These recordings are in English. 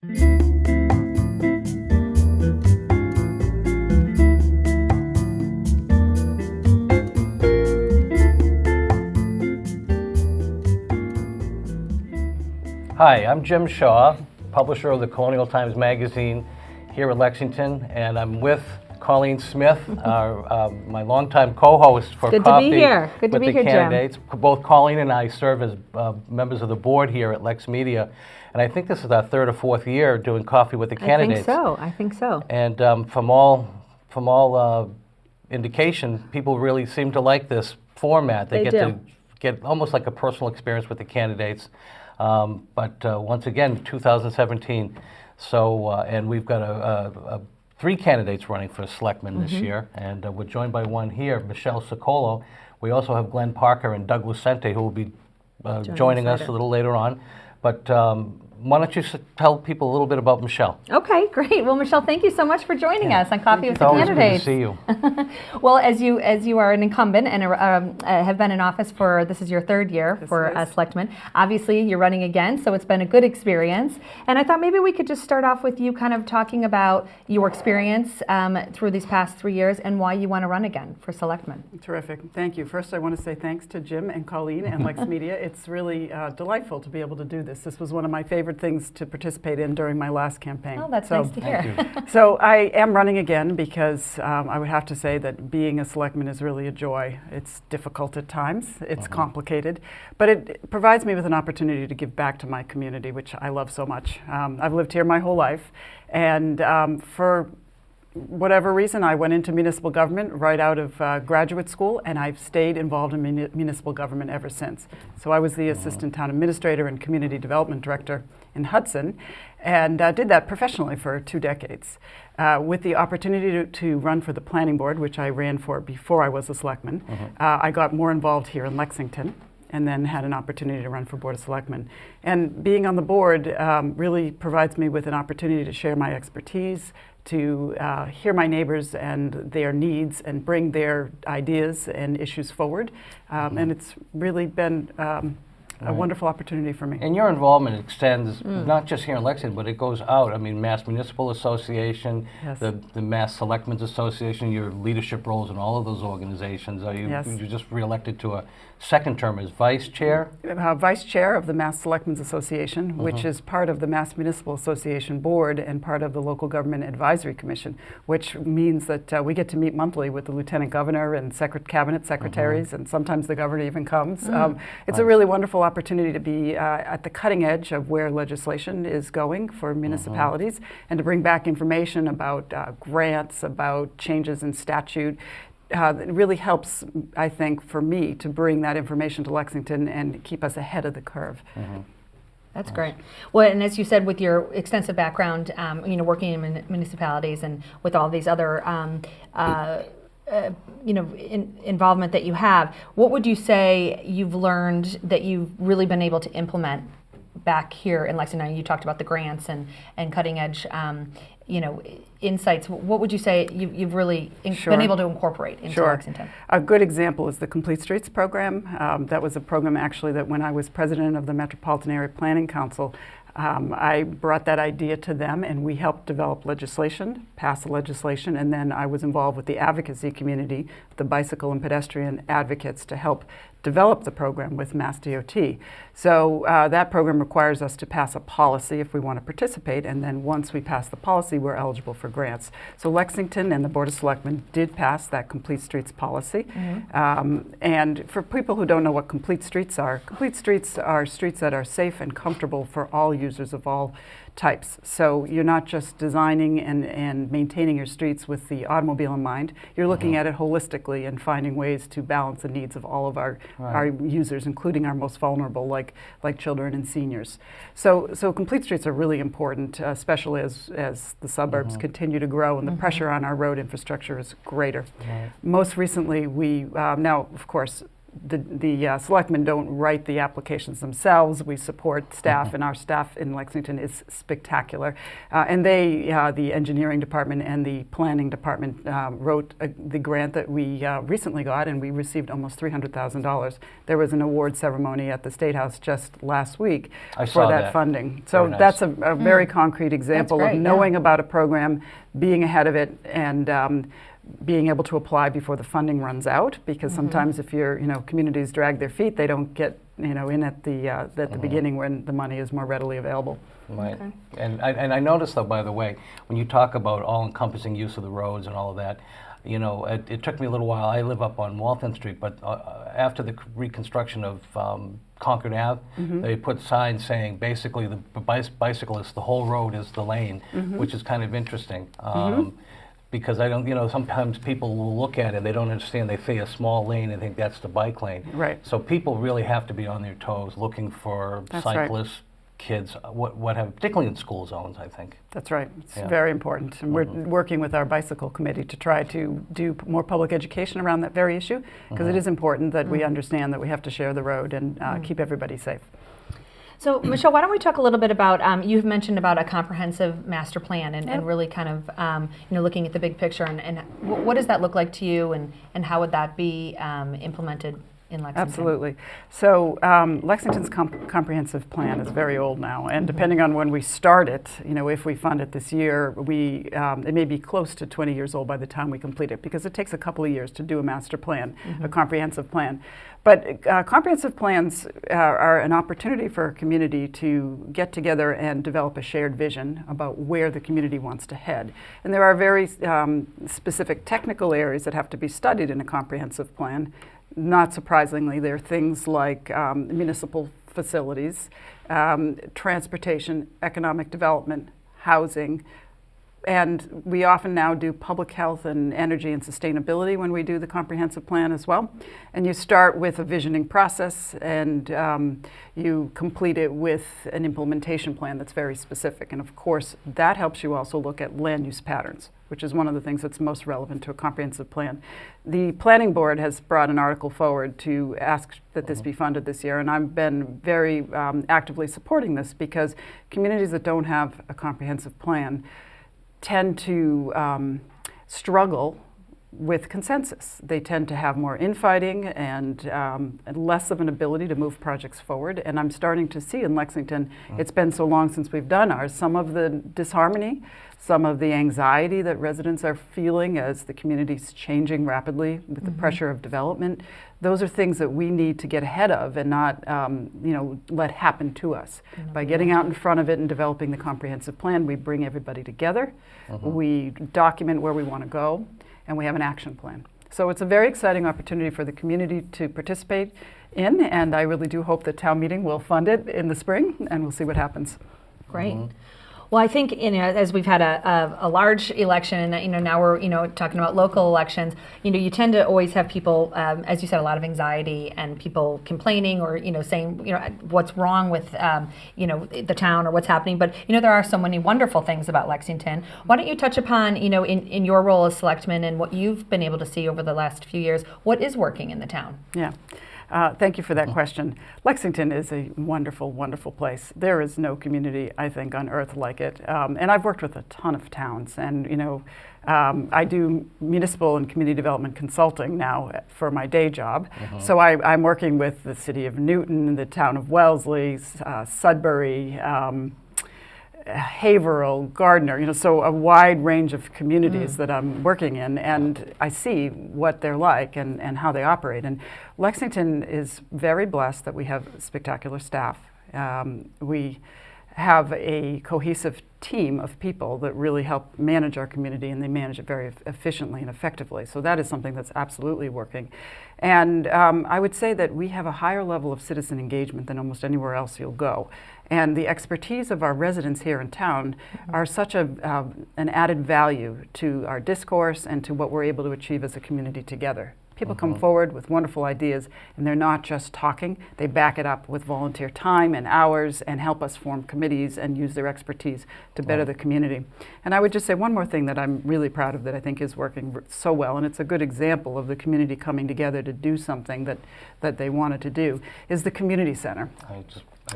Hi, I'm Jim Shaw, publisher of the Colonial Times Magazine here at Lexington, and I'm with Colleen Smith, my longtime co-host for Good Coffee to be here. Good to with be the here, Candidates. Jim. Both Colleen and I serve as members of the board here at LexMedia, and I think this is our third or fourth year doing Coffee with the Candidates. I think so. And from all indication, people really seem to like this format. They get do. to get almost like a personal experience with the candidates. But once again, 2017. So, and we've got three candidates running for selectman this year, and we're joined by one here, Michelle Ciccolo. We also have Glenn Parker and Doug Lucente, who will be joining us a little later on. But why don't you tell people a little bit about Michelle? Okay, great. Well, Michelle, thank you so much for joining us on Coffee with the It's always Candidates. good to see you. Well, as you are an incumbent and have been in office for, this is your third year for selectman. Obviously, you're running again, so it's been a good experience. And I thought maybe we could just start off with you kind of talking about your experience through these past 3 years and why you want to run again for selectman. Terrific. Thank you. First, I want to say thanks to Jim and Colleen and LexMedia. It's really delightful to be able to do this. This was one of my favorite things to participate in during my last campaign. Oh, that's nice to hear. So I am running again because I would have to say that being a selectman is really a joy. It's difficult at times. It's complicated, but it provides me with an opportunity to give back to my community, which I love so much. I've lived here my whole life, and for whatever reason, I went into municipal government right out of graduate school, and I've stayed involved in municipal government ever since. So I was the assistant town administrator and community development director in Hudson, and did that professionally for 2 decades. With the opportunity to run for the planning board, which I ran for before I was a selectman, I got more involved here in Lexington, and then had an opportunity to run for Board of Selectmen. And being on the board really provides me with an opportunity to share my expertise, to hear my neighbors and their needs and bring their ideas and issues forward. And it's really been a wonderful opportunity for me. And your involvement extends not just here in Lexington, but it goes out. I mean, Mass Municipal Association, the Mass Selectmen's Association, your leadership roles in all of those organizations. Are you you just reelected to a second term as vice chair? Vice chair of the Mass Selectmen's Association, which is part of the Mass Municipal Association board and part of the Local Government Advisory Commission, which means that we get to meet monthly with the Lieutenant Governor and cabinet secretaries, and sometimes the governor even comes. It's a really wonderful opportunity to be at the cutting edge of where legislation is going for municipalities, and to bring back information about grants, about changes in statute. It really helps, I think, for me to bring that information to Lexington and keep us ahead of the curve. That's great. Well, and as you said, with your extensive background, working in municipalities and with all these other involvement that you have, what would you say you've learned that you've really been able to implement back here in Lexington? You talked about the grants and cutting edge, insights. What would you say you've really been able to incorporate into Lexington? A good example is the Complete Streets program. That was a program actually that when I was president of the Metropolitan Area Planning Council, I brought that idea to them, and we helped develop legislation, pass the legislation, and then I was involved with the advocacy community, the bicycle and pedestrian advocates, to help develop the program with Mass DOT. So that program requires us to pass a policy if we want to participate, and then once we pass the policy, we're eligible for grants. So Lexington and the Board of Selectmen did pass that Complete Streets policy. And for people who don't know what complete streets are streets that are safe and comfortable for all users of all types. So you're not just designing and maintaining your streets with the automobile in mind. You're looking at it holistically and finding ways to balance the needs of all of our users, including our most vulnerable, like children and seniors. So complete streets are really important, especially as the suburbs continue to grow and the pressure on our road infrastructure is greater. Most recently, we now, of course, the selectmen don't write the applications themselves. We support staff, and our staff in Lexington is spectacular. And the engineering department and the planning department wrote the grant that we recently got, and we received almost $300,000. There was an award ceremony at the State House just last week for that funding. So nice. That's a very concrete example great, of knowing about a program, being ahead of it, and being able to apply before the funding runs out, because sometimes if communities drag their feet, they don't get in at the beginning when the money is more readily available. Right. Okay. And I noticed, though, by the way, when you talk about all-encompassing use of the roads and all of that, it took me a little while. I live up on Walton Street, but after the reconstruction of Concord Ave, they put signs saying basically the bicyclists, the whole road is the lane, which is kind of interesting. Because I don't, sometimes people will look at it, they don't understand, they see a small lane and think that's the bike lane. Right. So people really have to be on their toes looking for cyclists, kids, what have, particularly in school zones, I think. That's right. It's very important. And we're working with our bicycle committee to try to do more public education around that very issue, because it is important that we understand that we have to share the road and keep everybody safe. So, Michelle, why don't we talk a little bit about, you've mentioned about a comprehensive master plan and really kind of, looking at the big picture and what does that look like to you and how would that be implemented in Lexington? Absolutely. So Lexington's comprehensive plan is very old now, and depending on when we start it, if we fund it this year, it may be close to 20 years old by the time we complete it, because it takes a couple of years to do a master plan, a comprehensive plan. But comprehensive plans are an opportunity for a community to get together and develop a shared vision about where the community wants to head. And there are very specific technical areas that have to be studied in a comprehensive plan. Not surprisingly, there are things like municipal facilities, transportation, economic development, housing, and we often now do public health and energy and sustainability when we do the comprehensive plan as well. And you start with a visioning process, and you complete it with an implementation plan that's very specific. And of course, that helps you also look at land use patterns, which is one of the things that's most relevant to a comprehensive plan. The planning board has brought an article forward to ask that this be funded this year, and I've been very actively supporting this, because communities that don't have a comprehensive plan tend to struggle with consensus. They tend to have more infighting and less of an ability to move projects forward. And I'm starting to see in Lexington, it's been so long since we've done ours, some of the disharmony, some of the anxiety that residents are feeling as the community's changing rapidly with the pressure of development. Those are things that we need to get ahead of and not let happen to us. By getting out in front of it and developing the comprehensive plan, we bring everybody together, we document where we want to go, and we have an action plan. So it's a very exciting opportunity for the community to participate in, and I really do hope that town meeting will fund it in the spring, and we'll see what happens. Great. Well, I think as we've had a large election, and now we're talking about local elections. You tend to always have people, as you said, a lot of anxiety and people complaining or saying what's wrong with the town or what's happening. But there are so many wonderful things about Lexington. Why don't you touch upon in your role as selectman and what you've been able to see over the last few years? What is working in the town? Yeah. Thank you for that question. Lexington is a wonderful, wonderful place. There is no community, I think, on earth like it. And I've worked with a ton of towns. And, I do municipal and community development consulting now for my day job. So I'm working with the city of Newton, the town of Wellesley, Sudbury, Haverhill, Gardner, so a wide range of communities that I'm working in, and I see what they're like and how they operate. And Lexington is very blessed that we have spectacular staff. We have a cohesive team of people that really help manage our community, and they manage it very efficiently and effectively. So that is something that's absolutely working. And I would say that we have a higher level of citizen engagement than almost anywhere else you'll go. And the expertise of our residents here in town are such an added value to our discourse and to what we're able to achieve as a community together. People come forward with wonderful ideas, and they're not just talking. They back it up with volunteer time and hours and help us form committees and use their expertise to better the community. And I would just say one more thing that I'm really proud of that I think is working so well, and it's a good example of the community coming together to do something that they wanted to do, is the community center.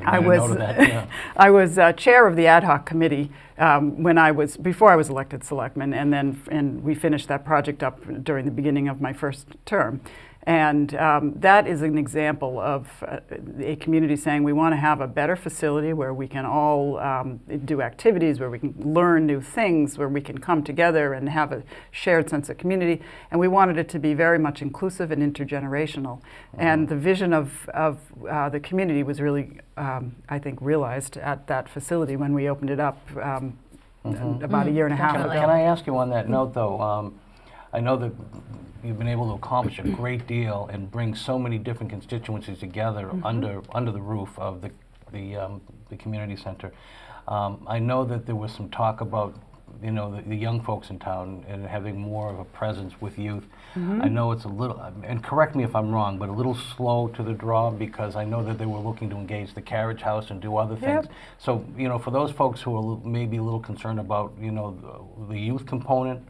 I was chair of the ad hoc committee before I was elected selectman, and we finished that project up during the beginning of my first term. And that is an example of a community saying we want to have a better facility where we can all do activities, where we can learn new things, where we can come together and have a shared sense of community. And we wanted it to be very much inclusive and intergenerational. And the vision of the community was really, I think, realized at that facility when we opened it up about a year and a half ago. Can I ask you on that note, though? I know that you've been able to accomplish a great deal and bring so many different constituencies together under the roof of the community center. I know that there was some talk about the young folks in town and having more of a presence with youth. I know it's a little, and correct me if I'm wrong, but a little slow to the draw, because I know that they were looking to engage the carriage house and do other things. So for those folks who are maybe a little concerned about the youth component.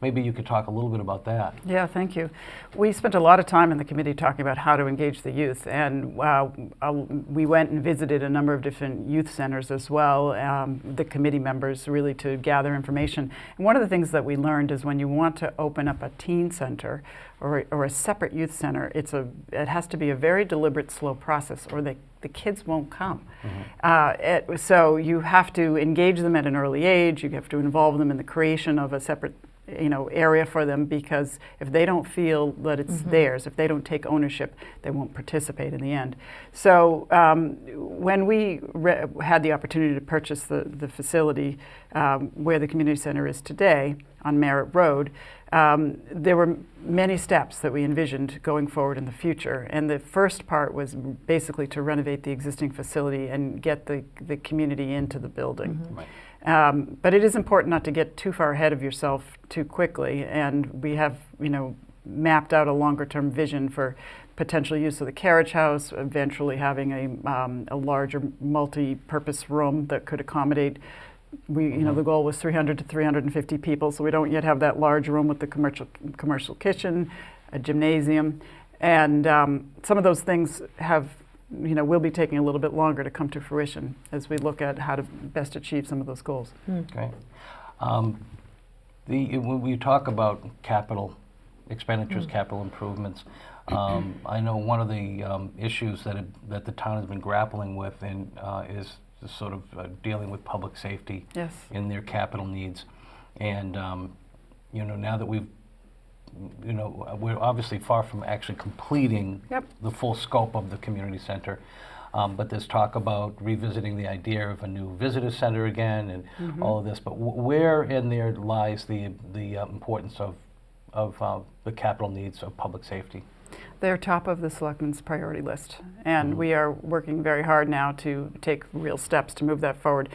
Maybe you could talk a little bit about that. Yeah, thank you. We spent a lot of time in the committee talking about how to engage the youth, and we went and visited a number of different youth centers as well, the committee members, really to gather information. And one of the things that we learned is when you want to open up a teen center or a separate youth center, it has to be a very deliberate, slow process, or the kids won't come. So you have to engage them at an early age. You have to involve them in the creation of a separate area for them, because if they don't feel that it's theirs, if they don't take ownership, they won't participate in the end. So when we had the opportunity to purchase the facility where the community center is today on Merritt Road, there were many steps that we envisioned going forward in the future. And the first part was basically to renovate the existing facility and get the community into the building. But it is important not to get too far ahead of yourself too quickly, and we have, mapped out a longer-term vision for potential use of the carriage house, eventually having a larger multi-purpose room that could accommodate. The goal was 300 to 350 people, so we don't yet have that large room with the commercial kitchen, a gymnasium, and some of those things will be taking a little bit longer to come to fruition as we look at how to best achieve some of those goals. Okay. When we talk about capital expenditures, capital improvements, I know one of the issues that the town has been grappling with is sort of dealing with public safety in their capital needs. And now that we're obviously far from actually completing the full scope of the community center, but there's talk about revisiting the idea of a new visitor center again and all of this. But where in there lies the importance of the capital needs of public safety? They're top of the selectmen's priority list, and we are working very hard now to take real steps to move that forward.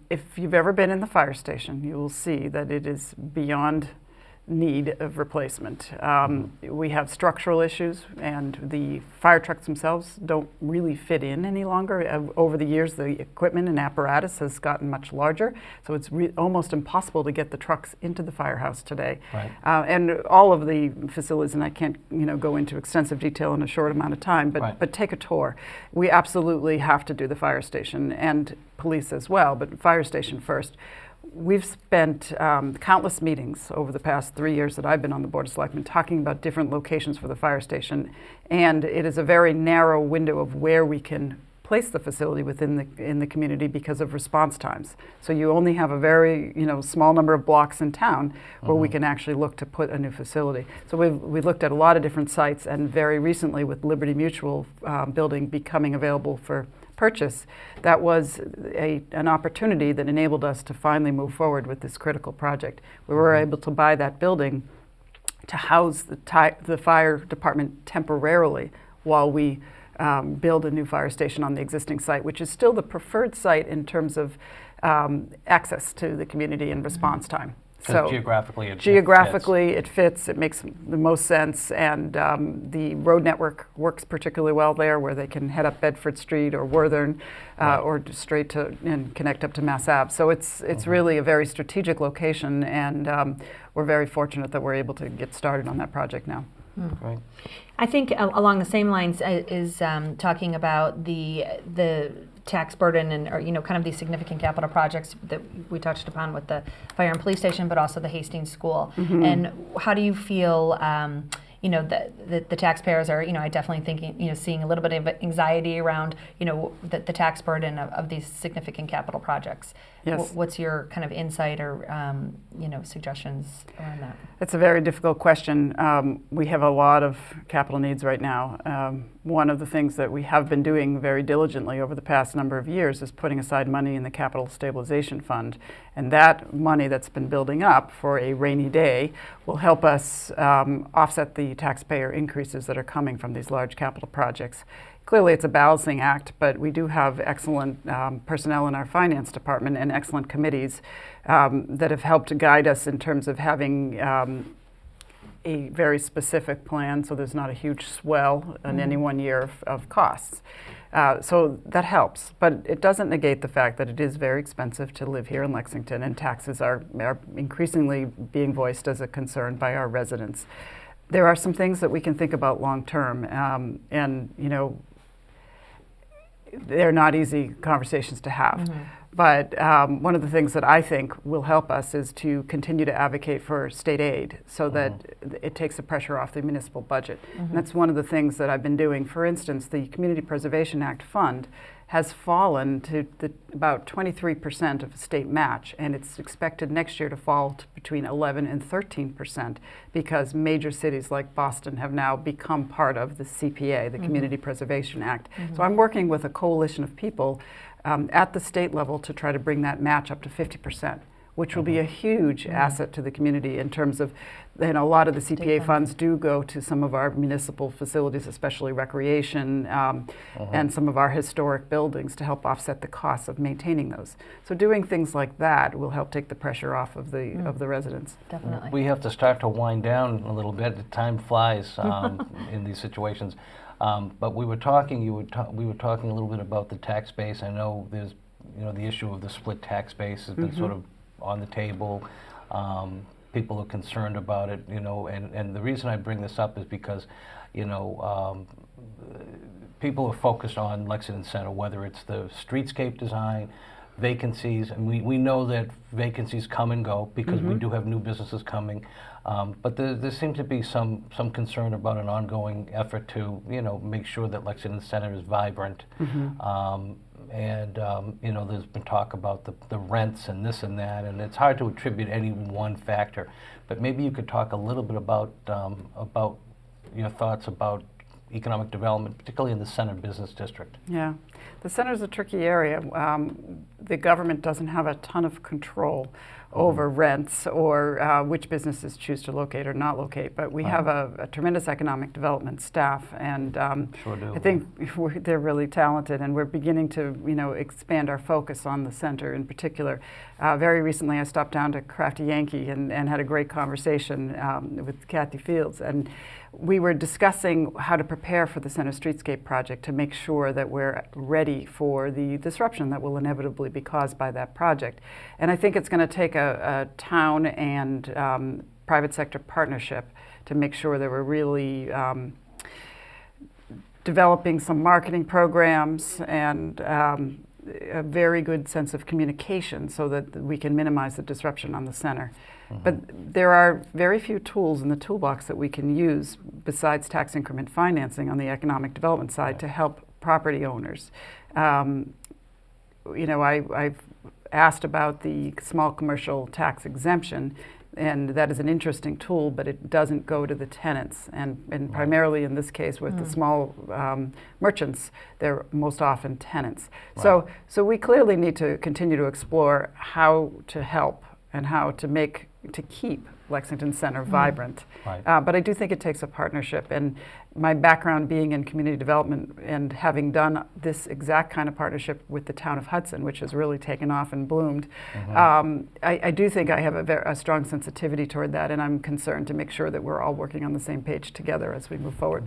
If you've ever been in the fire station, you will see that it is beyond need of replacement. We have structural issues, and the fire trucks themselves don't really fit in any longer. Over the years, the equipment and apparatus has gotten much larger, so it's almost impossible to get the trucks into the firehouse today. And all of the facilities, and I can't go into extensive detail in a short amount of time, but take a tour. We absolutely have to do the fire station and police as well, but fire station first. We've spent countless meetings over the past 3 years that I've been on the Board of Selectmen talking about different locations for the fire station, and it is a very narrow window of where we can place the facility in the community because of response times. So you only have a very small number of blocks in town where we can actually look to put a new facility. So we've looked at a lot of different sites, and very recently with Liberty Mutual building becoming available for purchase, that was an opportunity that enabled us to finally move forward with this critical project. We were able to buy that building to house the fire department temporarily while we build a new fire station on the existing site, which is still the preferred site in terms of access to the community and response time. 'Cause geographically it geographically it fits. It makes the most sense, and the road network works particularly well there, where they can head up Bedford Street or Worthern, or straight to and connect up to Mass Ave. So it's really a very strategic location, and we're very fortunate that we're able to get started on that project now. Right. I think along the same lines is talking about the tax burden and, or, kind of these significant capital projects that we touched upon with the fire and police station, but also the Hastings School. And how do you feel, the taxpayers are, I definitely thinking, seeing a little bit of anxiety around, the tax burden of these significant capital projects. Yes. What's your kind of insight or, suggestions around that? It's a very difficult question. We have a lot of capital needs right now. One of the things that we have been doing very diligently over the past number of years is putting aside money in the Capital Stabilization Fund. And that money that's been building up for a rainy day will help us offset the taxpayer increases that are coming from these large capital projects. Clearly, it's a balancing act, but we do have excellent personnel in our finance department and excellent committees that have helped to guide us in terms of having a very specific plan, so there's not a huge swell in any one year of costs. So that helps, but it doesn't negate the fact that it is very expensive to live here in Lexington, and taxes are increasingly being voiced as a concern by our residents. There are some things that we can think about long term, and they're not easy conversations to have. But one of the things that I think will help us is to continue to advocate for state aid so that it takes the pressure off the municipal budget. And that's one of the things that I've been doing. For instance, the Community Preservation Act fund has fallen to about 23% of the state match, and it's expected next year to fall to between 11 and 13% because major cities like Boston have now become part of the CPA, the Community Preservation Act. So I'm working with a coalition of people at the state level to try to bring that match up to 50%, which will be a huge asset to the community in terms of, a lot of the CPA funds do go to some of our municipal facilities, especially recreation, and some of our historic buildings to help offset the costs of maintaining those. So doing things like that will help take the pressure off of the residents. Definitely. We have to start to wind down a little bit. Time flies in these situations. But we were talking. We were talking a little bit about the tax base. I know there's, the issue of the split tax base has been sort of on the table. People are concerned about it, and the reason I bring this up is because, people are focused on Lexington Center, whether it's the streetscape design, vacancies, and we know that vacancies come and go because we do have new businesses coming. But there seems to be some concern about an ongoing effort to, make sure that Lexington Center is vibrant. There's been talk about the rents and this and that, and it's hard to attribute any one factor. But maybe you could talk a little bit about your thoughts about economic development, particularly in the center business district. Yeah, the center is a tricky area. The government doesn't have a ton of control over rents or which businesses choose to locate or not locate, but we have a tremendous economic development staff, and Sure do. I think they're really talented, and we're beginning to expand our focus on the center in particular. Very recently I stopped down to Crafty Yankee and had a great conversation with Kathy Fields, and we were discussing how to prepare for the Center Streetscape project to make sure that we're ready for the disruption that will inevitably be caused by that project. And I think it's going to take a town and private sector partnership to make sure that we're really developing some marketing programs and a very good sense of communication so that we can minimize the disruption on the center. But there are very few tools in the toolbox that we can use besides tax increment financing on the economic development side to help property owners. I've asked about the small commercial tax exemption, and that is an interesting tool, but it doesn't go to the tenants. And primarily in this case with the small merchants, they're most often tenants. So we clearly need to continue to explore how to help and how to keep Lexington Center vibrant. Right. But I do think it takes a partnership. And my background being in community development and having done this exact kind of partnership with the town of Hudson, which has really taken off and bloomed, I do think I have a strong sensitivity toward that, and I'm concerned to make sure that we're all working on the same page together as we move forward.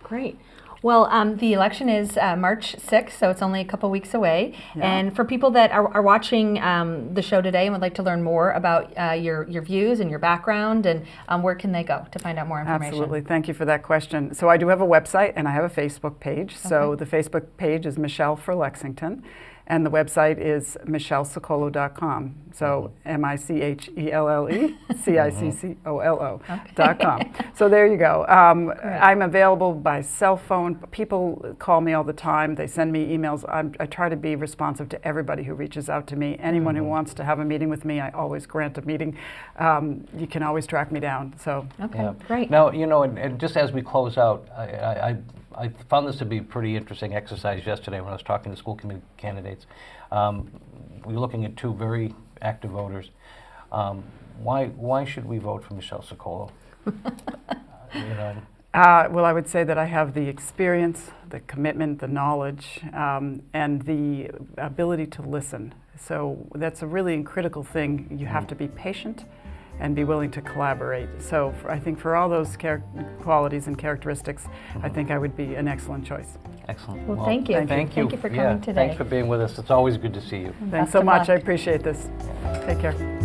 Great. Well, the election is March 6th, so it's only a couple weeks away. Yeah. And for people that are watching the show today and would like to learn more about your views and your background, and where can they go to find out more information? Absolutely. Thank you for that question. So I do have a website and I have a Facebook page. So the Facebook page is Michelle for Lexington, and the website is michelleciccolo.com. So MICHELLE-CICCOLO.com. So there you go. I'm available by cell phone. People call me all the time. They send me emails. I try to be responsive to everybody who reaches out to me. Anyone who wants to have a meeting with me, I always grant a meeting. You can always track me down. So Okay, great. Now, and just as we close out, I found this to be a pretty interesting exercise yesterday when I was talking to school committee candidates. We were looking at two very active voters. Why should we vote for Michelle Ciccolo? Well, I would say that I have the experience, the commitment, the knowledge, and the ability to listen. So that's a really critical thing. You have to be patient and be willing to collaborate. So I think for all those qualities and characteristics, I think I would be an excellent choice. Excellent. Well, thank you. Thank you. Thank you for coming today. Thanks for being with us. It's always good to see you. Thanks Best so of much. I luck. appreciate this. Take care.